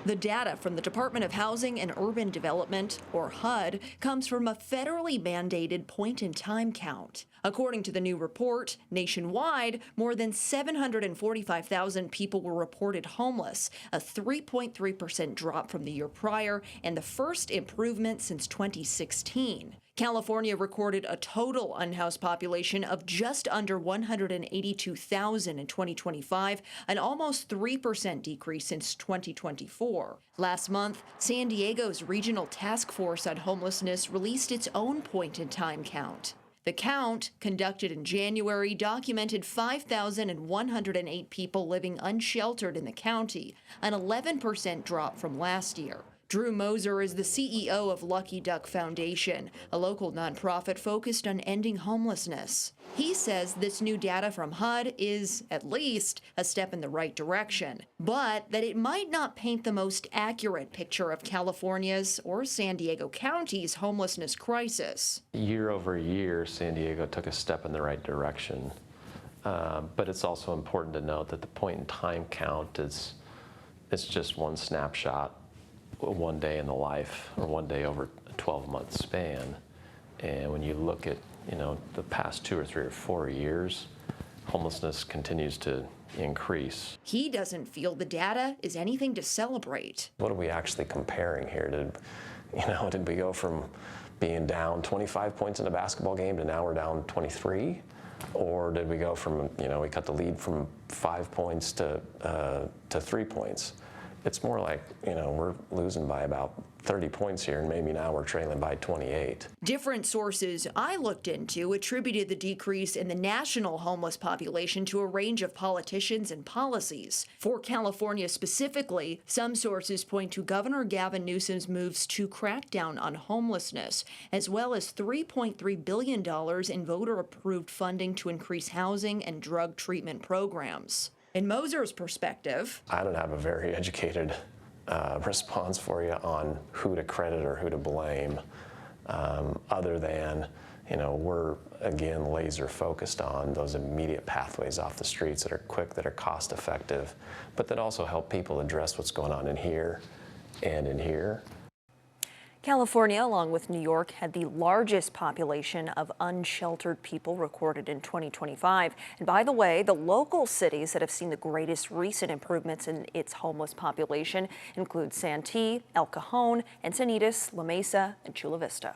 The data from the Department of Housing and Urban Development, or HUD, comes from a federally mandated point-in-time count. According to the new report, nationwide, more than 745,000 people were reported homeless, a 3.3% drop from the year prior and the first improvement since 2016. California recorded a total unhoused population of just under 182,000 in 2025, an almost 3% decrease since 2024. Last month, San Diego's Regional Task Force on Homelessness released its own point-in-time count. The count, conducted in January, documented 5,108 people living unsheltered in the county, an 11% drop from last year. Drew Moser is the CEO of Lucky Duck Foundation, a local nonprofit focused on ending homelessness. He says this new data from HUD is, at least, a step in the right direction, but that it might not paint the most accurate picture of California's or San Diego County's homelessness crisis. Year over year, San Diego took a step in the right direction, but it's also important to note that the point-in-time count is just one snapshot. One day in the life, or one day over a 12-month span. And when you look at, the past 2 or 3 or 4 years, homelessness continues to increase. He doesn't feel the data is anything to celebrate. What are we actually comparing here? Did we go from being down 25 points in a basketball game to now we're down 23? Or did we go from, we cut the lead from 5 points to 3 points? It's more like, we're losing by about 30 points here, and maybe now we're trailing by 28. Different sources I looked into attributed the decrease in the national homeless population to a range of politicians and policies. For California specifically, some sources point to Governor Gavin Newsom's moves to crack down on homelessness, as well as $3.3 billion in voter-approved funding to increase housing and drug treatment programs. In Moser's perspective, I don't have a very educated response for you on who to credit or who to blame, other than, we're, again, laser focused on those immediate pathways off the streets that are quick, that are cost effective, but that also help people address what's going on in here and in here. California, along with New York, had the largest population of unsheltered people recorded in 2025. And by the way, the local cities that have seen the greatest recent improvements in its homeless population include Santee, El Cajon, Encinitas, La Mesa, and Chula Vista.